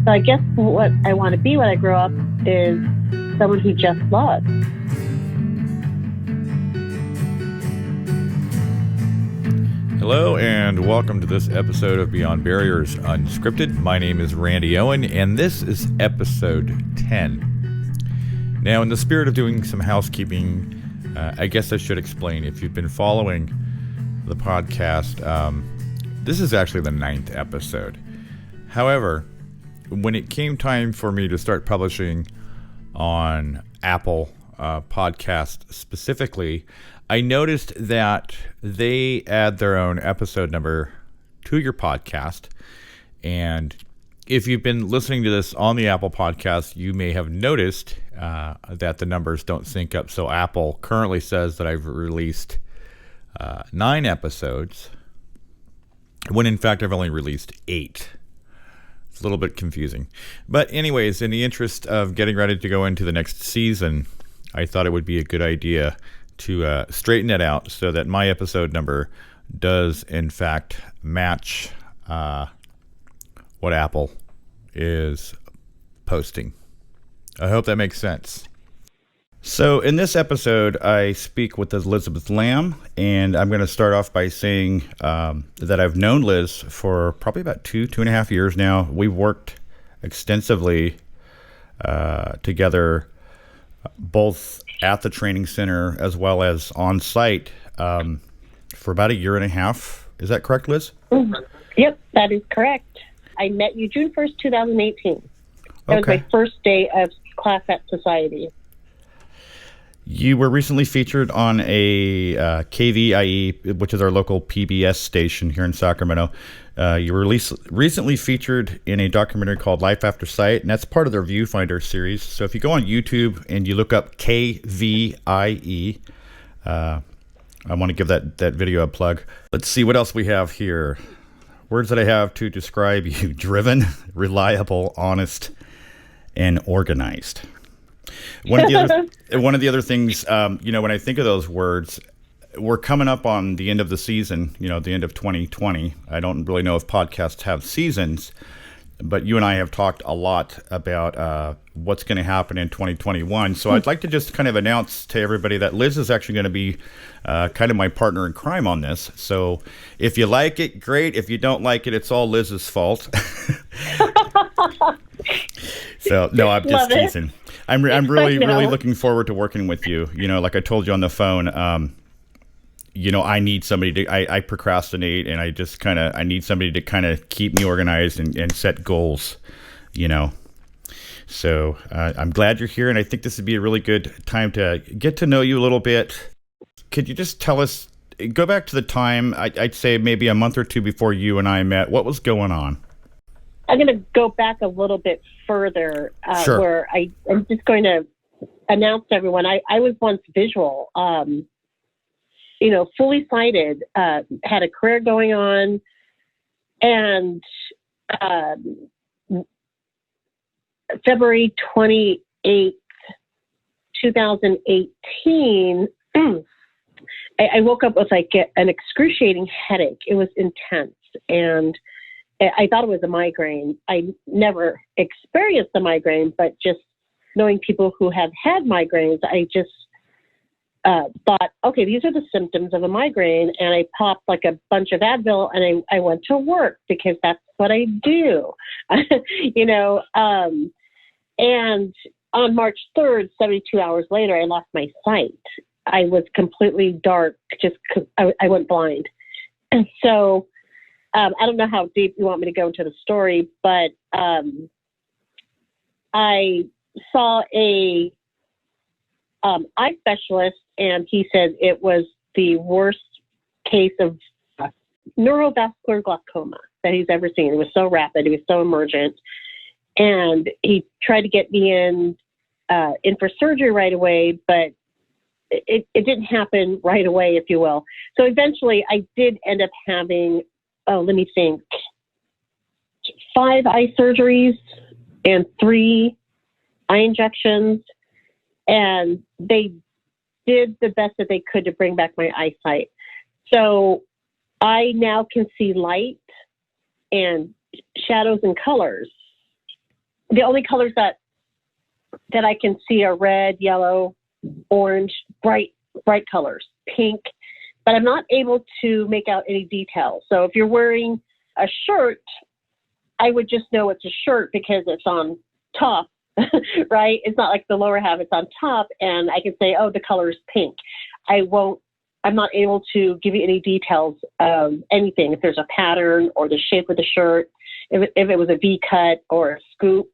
So I guess what I want to be when I grow up is someone who just loves. Hello and welcome to this episode of Beyond Barriers Unscripted. My name is Randy Owen and this is episode 10. Now, in the spirit of doing some housekeeping, I guess I should explain, if you've been following the podcast, this is actually the 9th episode. However, when it came time for me to start publishing on Apple Podcast specifically, I noticed that they add their own episode number to your podcast. And if you've been listening to this on the Apple Podcast, you may have noticed that the numbers don't sync up. So Apple currently says that I've released 9 episodes, when in fact I've only released 8. It's a little bit confusing. But anyways, in the interest of getting ready to go into the next season, I thought it would be a good idea to straighten it out so that my episode number does in fact match what Apple is posting. I hope that makes sense. So in this episode, I speak with Elizabeth Lam, and I'm going to start off by saying that I've known Liz for probably about two and a half years now. We've worked extensively together, both at the training center as well as on site for about a year and a half. Is that correct, Liz? Mm-hmm. Yep, that is correct. I met you June 1st, 2018. That was my first day of class at Society. You were recently featured on a KVIE, which is our local PBS station here in Sacramento. You were recently featured in a documentary called Life After Sight, and that's part of their Viewfinder series. So if you go on YouTube and you look up KVIE, I want to give that video a plug. Let's see what else we have here. Words that I have to describe you: driven, reliable, honest, and organized. One of the other things, when I think of those words, we're coming up on the end of the season, the end of 2020. I don't really know if podcasts have seasons, but you and I have talked a lot about what's going to happen in 2021. So I'd like to just kind of announce to everybody that Liz is actually going to be kind of my partner in crime on this. So if you like it, great. If you don't like it, it's all Liz's fault. So no, I'm just teasing. I'm really looking forward to working with you. Like I told you on the phone, I need somebody to, I procrastinate, and I need somebody to kind of keep me organized and set goals, So I'm glad you're here, and I think this would be a really good time to get to know you a little bit. Could you just tell us, go back to the time, I'd say maybe a month or two before you and I met, what was going on? I'm going to go back a little bit further, Sure. Where I'm just going to announce to everyone, I was once visual, fully sighted, had a career going on, and February 28th, 2018, I woke up with an excruciating headache. It was intense, and I thought it was a migraine. I never experienced a migraine, but just knowing people who have had migraines, I just thought, okay, these are the symptoms of a migraine. And I popped like a bunch of Advil, and I went to work because that's what I do, and on March 3rd, 72 hours later, I lost my sight. I was completely dark, just 'cause I went blind. And so, I don't know how deep you want me to go into the story, but I saw a eye specialist, and he said it was the worst case of neurovascular glaucoma that he's ever seen. It was so rapid. It was so emergent. And he tried to get me in for surgery right away, but it didn't happen right away, if you will. So eventually I did end up having, let me think, 5 eye surgeries and 3 eye injections. And they did the best that they could to bring back my eyesight. So I now can see light and shadows and colors. the only colors that I can see are red, yellow, orange, bright colors, pink, but I'm not able to make out any details. So if you're wearing a shirt, I would just know it's a shirt because it's on top, right? It's not like the lower half, it's on top, and I can say, oh, the color is pink. I'm not able to give you any details of anything, if there's a pattern or the shape of the shirt, if it was a V cut or a scoop.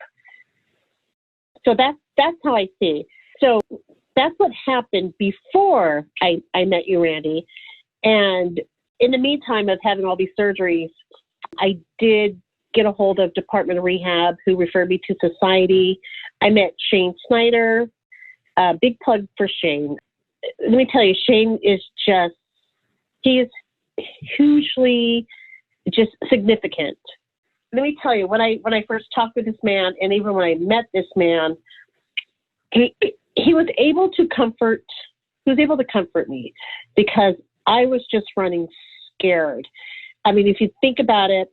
So that's how I see. So that's what happened before I met you, Randy. And in the meantime of having all these surgeries, I did get a hold of Department of Rehab, who referred me to Society. I met Shane Snyder. Big plug for Shane. Let me tell you, Shane is he is hugely just significant. Let me tell you, when I first talked with this man, and even when I met this man, he was able to comfort me because I was just running scared. I mean, if you think about it,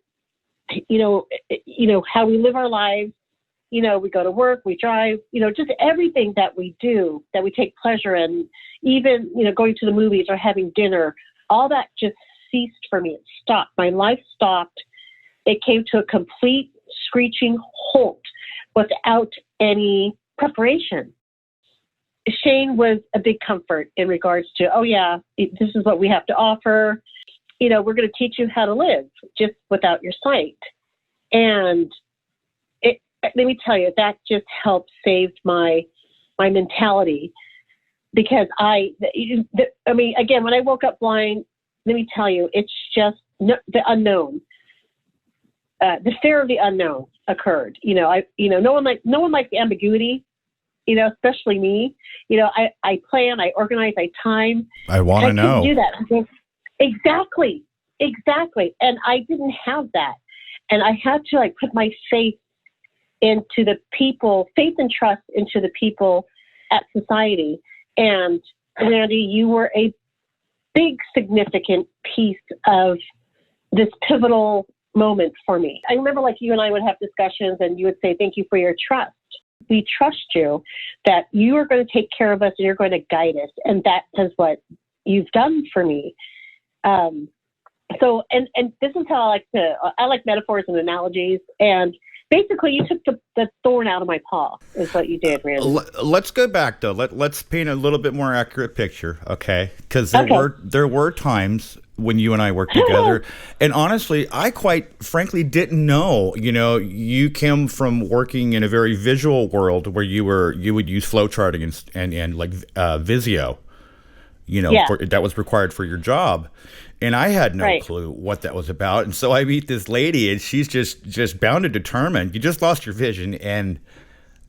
you know how we live our lives, we go to work, we drive, just everything that we do, that we take pleasure in, even, going to the movies or having dinner, all that just ceased for me. It stopped. My life stopped. It came to a complete screeching halt without any preparation. Shane was a big comfort in regards to, oh yeah, this is what we have to offer. We're going to teach you how to live just without your sight. And let me tell you, that just helped save my mentality, because again, when I woke up blind, let me tell you, it's just the unknown. The fear of the unknown occurred. No one likes the ambiguity, especially me. I plan, I organize, I time. I want to know. Do that. Exactly. And I didn't have that. And I had to put my faith into the people, faith and trust into the people at Society. And Randy, you were a big, significant piece of this pivotal moment for me. I remember you and I would have discussions, and you would say, thank you for your trust. We trust you that you are going to take care of us and you're going to guide us. And that is what you've done for me. So this is how I like metaphors and analogies. And basically you took the thorn out of my paw is what you did, Randy. Let's go back though. Let's paint a little bit more accurate picture. Okay. Cause there were times when you and I worked together, and honestly, I quite frankly didn't know, you came from working in a very visual world where you would use flow charting and Visio, that was required for your job. And I had no clue what that was about. And so I meet this lady, and she's just bound and determined. You just lost your vision, and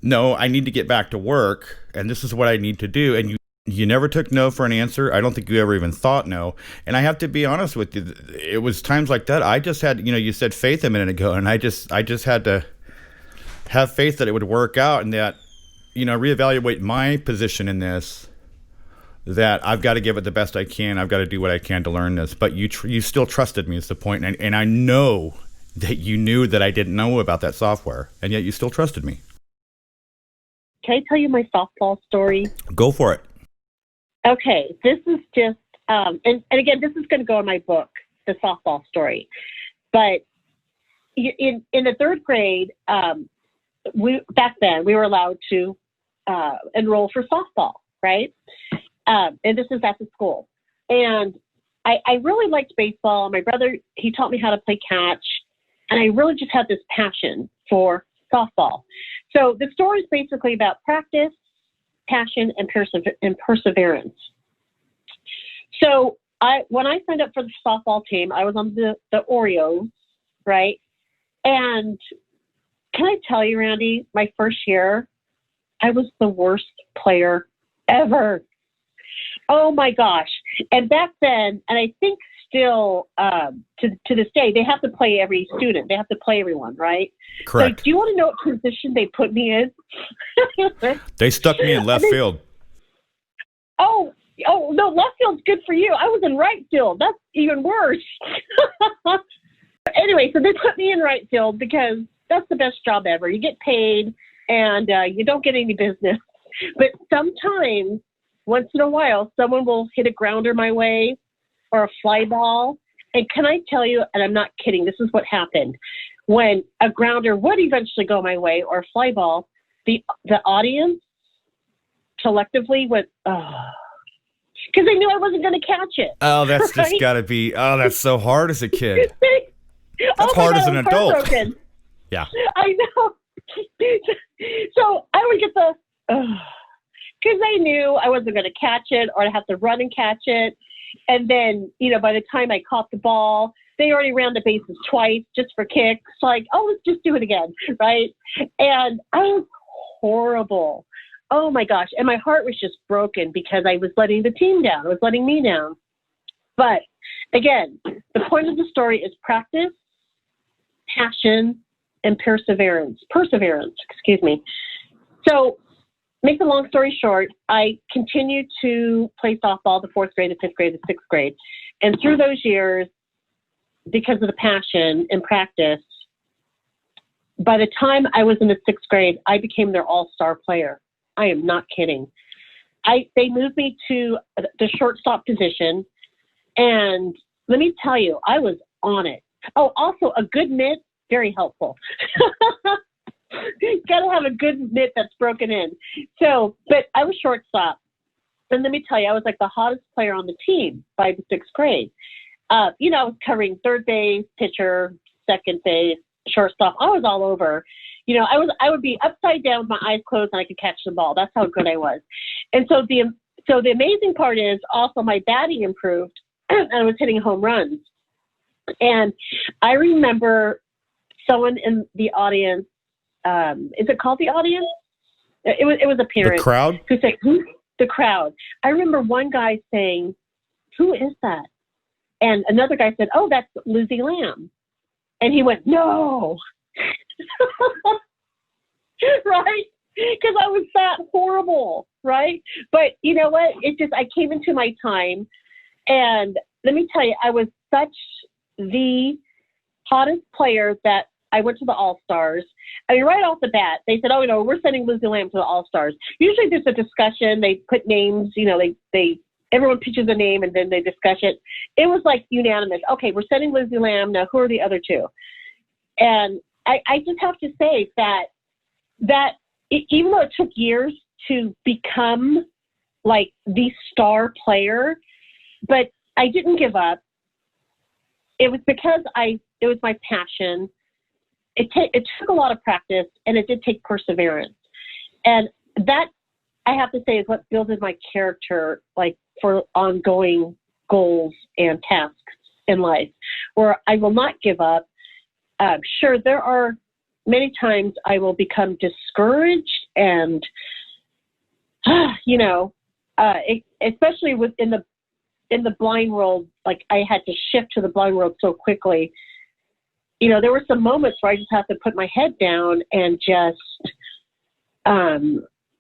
no, I need to get back to work, and this is what I need to do. And you never took no for an answer. I don't think you ever even thought no. And I have to be honest with you, it was times like that. I just had, you said faith a minute ago, and I just had to have faith that it would work out, and that, reevaluate my position in this. That I've got to give it the best I can. I've got to do what I can to learn this. But you still trusted me is the point. And I know that you knew that I didn't know about that software, and yet you still trusted me. Can I tell you my softball story? Go for it. Okay. This is just, and again, this is going to go in my book, the softball story. But in the third grade, back then we were allowed to enroll for softball, right? And this is at the school. And I really liked baseball. My brother, he taught me how to play catch. And I really just had this passion for softball. So the story is basically about practice, passion, and perseverance. So when I signed up for the softball team, I was on the Oreos, right? And can I tell you, Randy, my first year, I was the worst player ever. Oh my gosh. And back then, and I think still to this day, they have to play every student. They have to play everyone, right? Correct. So do you want to know what position they put me in? They stuck me in left field. Oh, no, left field's good for you. I was in right field. That's even worse. Anyway, so they put me in right field because That's the best job ever. You get paid and you don't get any business. But sometimes, once in a while, someone will hit a grounder my way or a fly ball. And can I tell you, and I'm not kidding, this is what happened. When a grounder would eventually go my way or a fly ball, the audience collectively went, oh, because they knew I wasn't going to catch it. Oh, that's right? just got to be, oh, that's so hard as a kid. That's oh hard God, as an adult. Yeah. I know. So I would get the, because they knew I wasn't going to catch it or I'd have to run and catch it. And then, by the time I caught the ball, they already ran the bases twice just for kicks. Like, oh, let's just do it again, right? And I was horrible. Oh, my gosh. And my heart was just broken because I was letting the team down. It was letting me down. But, again, the point of the story is practice, passion, and perseverance. Excuse me. So, make the long story short, I continued to play softball the 4th grade, the 5th grade, the 6th grade. And through those years, because of the passion and practice, by the time I was in the 6th grade, I became their all-star player. I am not kidding. They moved me to the shortstop position, and let me tell you, I was on it. Oh, also a good mitt, very helpful. Got to have a good mitt that's broken in. So, but I was shortstop. And let me tell you, I was like the hottest player on the team by the 6th grade. I was covering third base, pitcher, second base, shortstop. I was all over. I would be upside down with my eyes closed and I could catch the ball. That's how good I was. And so the amazing part is also my batting improved and I was hitting home runs. And I remember someone in the audience, is it called the audience? It was a parent. The crowd? Who said, the crowd. I remember one guy saying, who is that? And another guy said, oh, that's Lizzie Lam. And he went, no. Right? Because I was that horrible, right? But you know what? I came into my time. And let me tell you, I was such the hottest player that I went to the All-Stars. I mean, right off the bat, they said, oh, we're sending Lizzie Lam to the All-Stars. Usually there's a discussion. They put names, everyone pitches a name and then they discuss it. It was like unanimous. Okay, we're sending Lizzie Lam. Now, who are the other two? And I just have to say that even though it took years to become like the star player, but I didn't give up. It was because it was my passion. It took a lot of practice and it did take perseverance. And that, I have to say, is what builded my character, like for ongoing goals and tasks in life, where I will not give up. Sure, there are many times I will become discouraged and, especially in the blind world, like I had to shift to the blind world so quickly. There were some moments where I just have to put my head down and just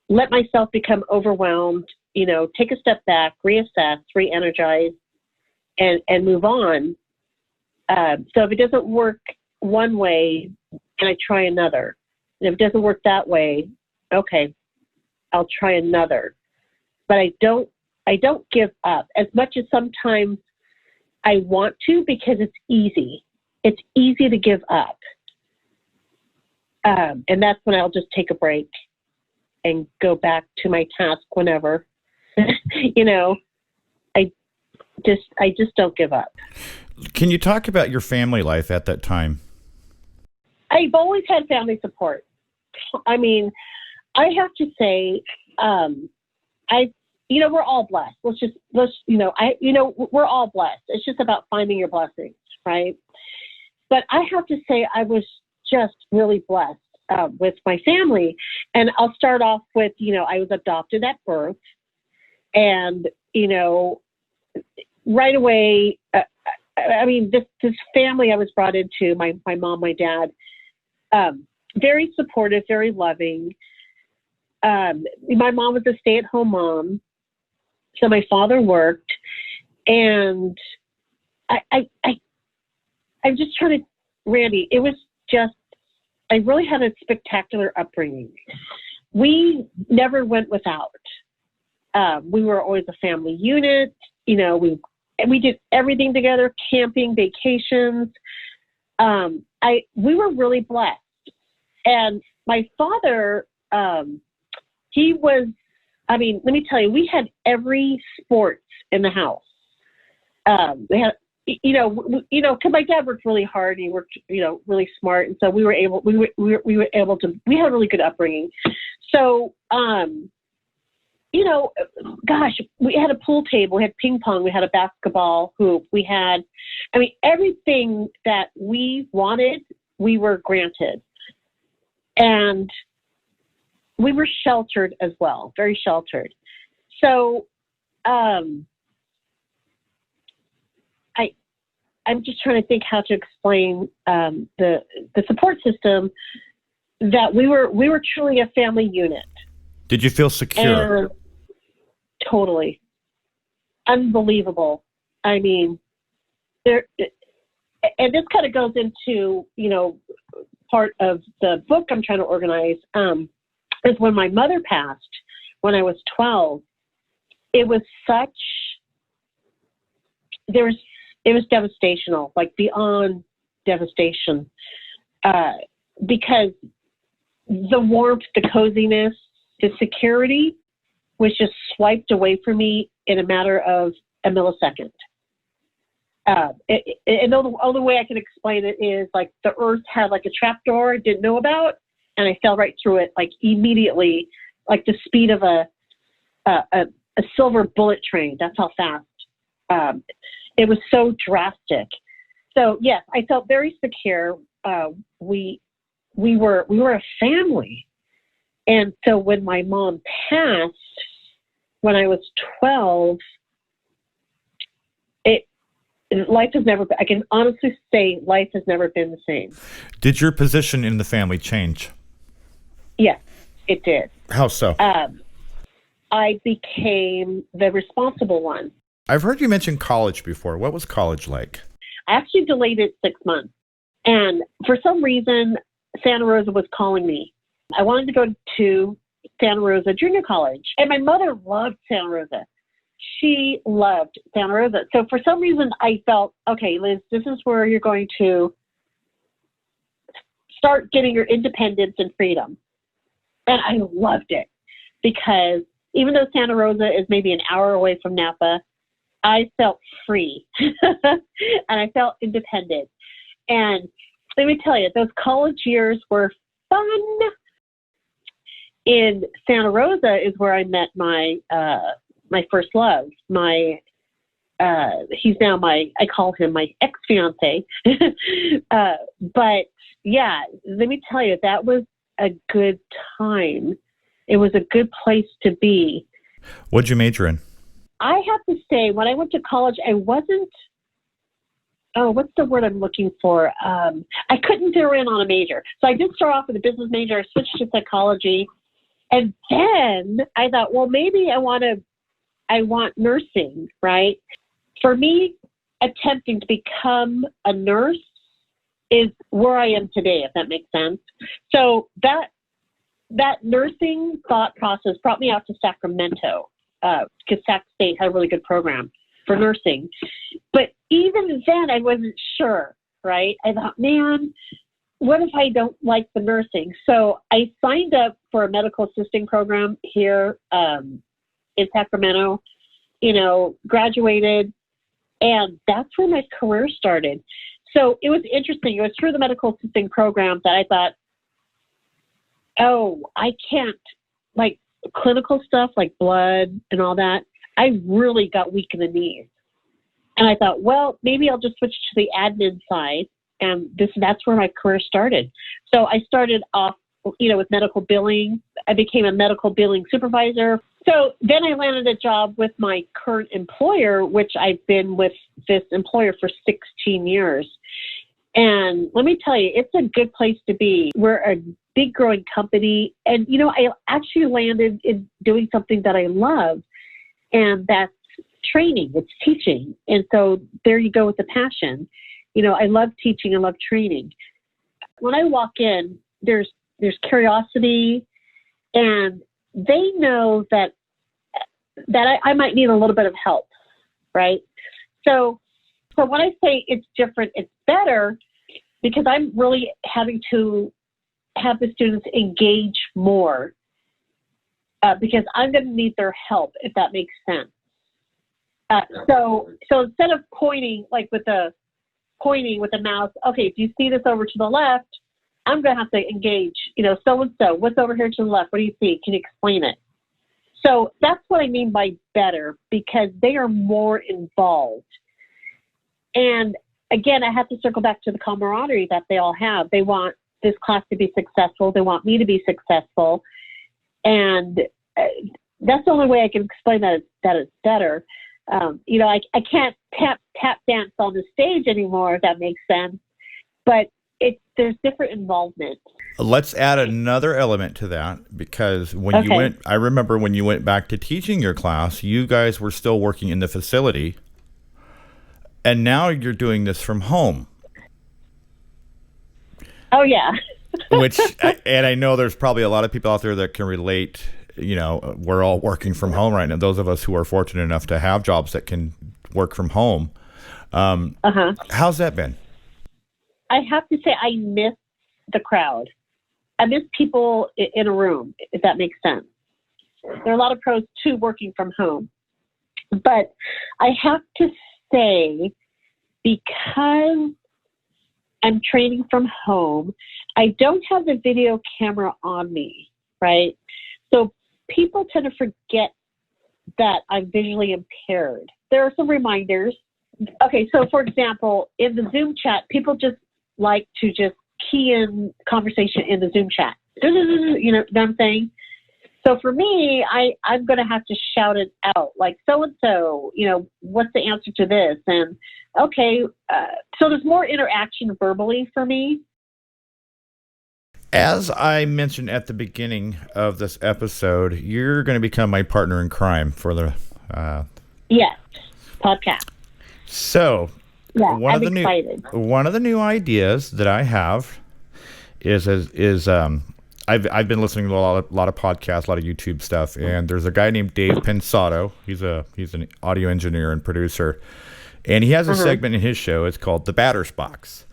let myself become overwhelmed, take a step back, reassess, re-energize, and move on. So if it doesn't work one way, and I try another. And if it doesn't work that way, okay, I'll try another. But I don't give up as much as sometimes I want to, because it's easy. It's easy to give up. And that's when I'll just take a break and go back to my task whenever. I just don't give up. Can you talk about your family life at that time? I've always had family support. I mean, I have to say, we're all blessed. We're all blessed. It's just about finding your blessings, right? But I have to say, I was just really blessed with my family. And I'll start off with, I was adopted at birth. And, right away, this family I was brought into, my mom, my dad, very supportive, very loving. My mom was a stay-at-home mom. So my father worked. And I'm just trying to, Randy, it was just I really had a spectacular upbringing. We never went without. We were always a family unit. You know, we did everything together, camping, vacations. We were really blessed. And my father, he was, I mean, let me tell you, we had every sport in the house. We had, because my dad worked really hard and he worked, really smart. And so we were able to, we had a really good upbringing. So, gosh, we had a pool table, we had ping pong, we had a basketball hoop, we had, everything that we wanted, we were granted. And we were sheltered as well, very sheltered. So, I'm just trying to think how to explain the support system, that we were truly a family unit. Did you feel secure? And totally. Unbelievable. I mean, and this kind of goes into, part of the book I'm trying to organize, is when my mother passed when I was 12. It was it was devastational, like beyond devastation, because the warmth, the coziness, the security was just swiped away from me in a matter of a millisecond. And the only way I can explain it is like the earth had like a trapdoor I didn't know about, and I fell right through it, like immediately, like the speed of a silver bullet train. That's how fast. It was so drastic. So yes, I felt very secure. We were a family. And so when my mom passed, when I was 12, life has never been, I can honestly say life has never been the same. Did your position in the family change? Yes, it did. How so? I became the responsible one. I've heard you mention college before. What was college like? I actually delayed it 6 months. And for some reason, Santa Rosa was calling me. I wanted to go to Santa Rosa Junior College. And my mother loved Santa Rosa. She loved Santa Rosa. So for some reason, I felt, okay, Liz, this is where you're going to start getting your independence and freedom. And I loved it because even though Santa Rosa is maybe an hour away from Napa, I felt free and I felt independent. And let me tell you, those college years were fun. In Santa Rosa is where I met my first love. He's now I call him my ex-fiance. But yeah, let me tell you, that was a good time. It was a good place to be. What'd you major in? I have to say, when I went to college, I wasn't, what's the word I'm looking for? I couldn't zero in on a major. So I did start off with a business major. I switched to psychology. And then I thought, well, maybe I want nursing, right? For me, attempting to become a nurse is where I am today, if that makes sense. So that nursing thought process brought me out to Sacramento, because Sac State had a really good program for nursing. But even then, I wasn't sure, right? I thought, man, what if I don't like the nursing? So I signed up for a medical assisting program here in Sacramento, graduated, and that's where my career started. So it was interesting. It was through the medical assisting program that I thought, I can't, like clinical stuff like blood and all that. I really got weak in the knees. And I thought, well, maybe I'll just switch to the admin side. And that's where my career started. So I started off, with medical billing. I became a medical billing supervisor. So then I landed a job with my current employer, which I've been with this employer for 16 years. And let me tell you, it's a good place to be. We're a big growing company. And, I actually landed in doing something that I love, and that's training. It's teaching. And so there you go with the passion. I love teaching. I love training. When I walk in, there's curiosity, and they know that I might need a little bit of help, right? So when I say it's different, it's better, because I'm really having to have the students engage more, because I'm going to need their help, if that makes sense. So instead of pointing with the mouse, okay, do you see this over to the left? I'm going to have to engage, so-and-so, what's over here to the left? What do you see? Can you explain it? So that's what I mean by better, because they are more involved. And again, I have to circle back to the camaraderie that they all have. They want this class to be successful. They want me to be successful. And that's the only way I can explain that it's better. I can't tap dance on the stage anymore, if that makes sense. But there's different involvement. Let's add another element to that, because I remember when you went back to teaching your class, you guys were still working in the facility, and now you're doing this from home. Oh, yeah. And I know there's probably a lot of people out there that can relate. We're all working from home right now. Those of us who are fortunate enough to have jobs that can work from home. How's that been? I have to say, I miss the crowd. I miss people in a room, if that makes sense. There are a lot of pros too working from home. But I have to say, because I'm training from home, I don't have the video camera on me, right? So people tend to forget that I'm visually impaired. There are some reminders. Okay, so for example, in the Zoom chat, people just like to just key in conversation in the Zoom chat. You know what I'm saying? So for me, I'm going to have to shout it out, like, so-and-so, what's the answer to this? And, okay, so there's more interaction verbally for me. As I mentioned at the beginning of this episode, you're going to become my partner in crime for the yes, podcast. So yeah, one of the new ideas that I have is I've been listening to a lot of podcasts, a lot of YouTube stuff, and there's a guy named Dave Pensato. He's an audio engineer and producer, and he has a segment in his show. It's called The Batter's Box.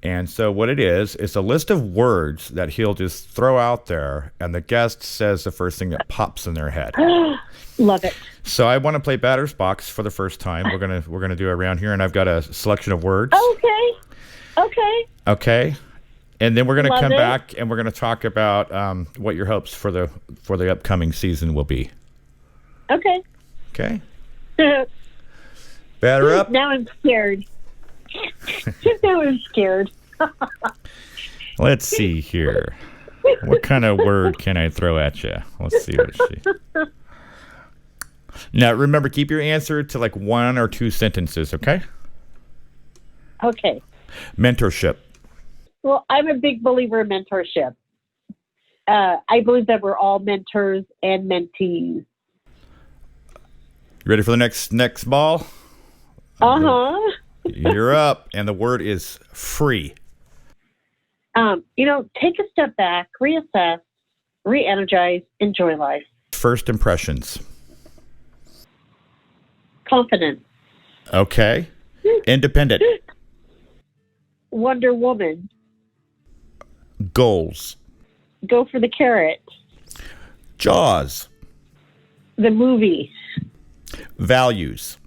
And so what it is, it's a list of words that he'll just throw out there, and the guest says the first thing that pops in their head. Love it. So I want to play Batter's Box for the first time. We're gonna do it around here, and I've got a selection of words. Okay. And then we're gonna come back, and we're gonna talk about what your hopes for the upcoming season will be. Okay. Batter up. Now I'm scared. Now I'm scared. Let's see here. What kind of word can I throw at you? Let's see what she. Now, remember, keep your answer to like 1 or 2 sentences, okay? Okay. Mentorship. Well, I'm a big believer in mentorship. I believe that we're all mentors and mentees. You ready for the next ball? You're up, and the word is free. Take a step back, reassess, re-energize, enjoy life. First impressions. Confidence. Okay. Independent. Wonder Woman. Goals. Go for the carrot. Jaws. The movie. Values.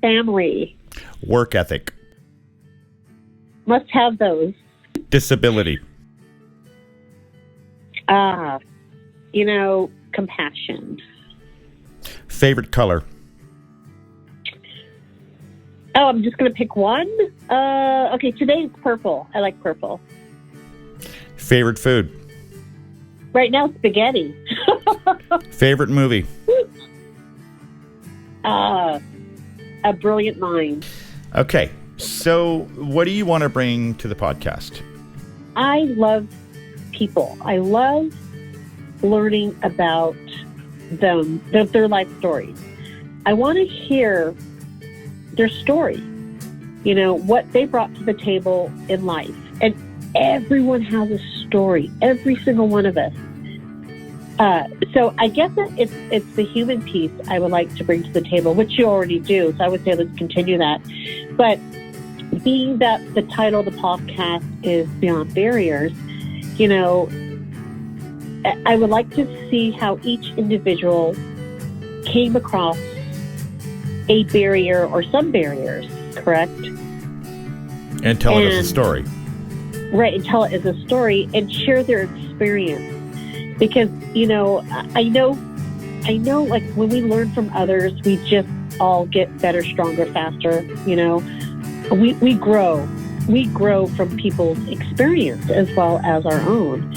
Family. Work ethic. Must have those. Disability. Compassion. Favorite color. Oh, I'm just going to pick one? Okay, today it's purple. I like purple. Favorite food. Right now, spaghetti. Favorite movie. A Brilliant Mind. Okay, so what do you want to bring to the podcast? I love people. I love learning about them, their life stories. I want to hear their story, what they brought to the table in life. everyone has a story, every single one of us. So I guess it's the human piece I would like to bring to the table, which you already do. So I would say let's continue that. But being that the title of the podcast is Beyond Barriers, you know, I would like to see how each individual came across a barrier or some barriers, correct? And tell it as a story. Right, and tell it as a story and share their experience. Because, you know, I know, like, when we learn from others, we just all get better, stronger, faster, you know. We grow. We grow from people's experience as well as our own.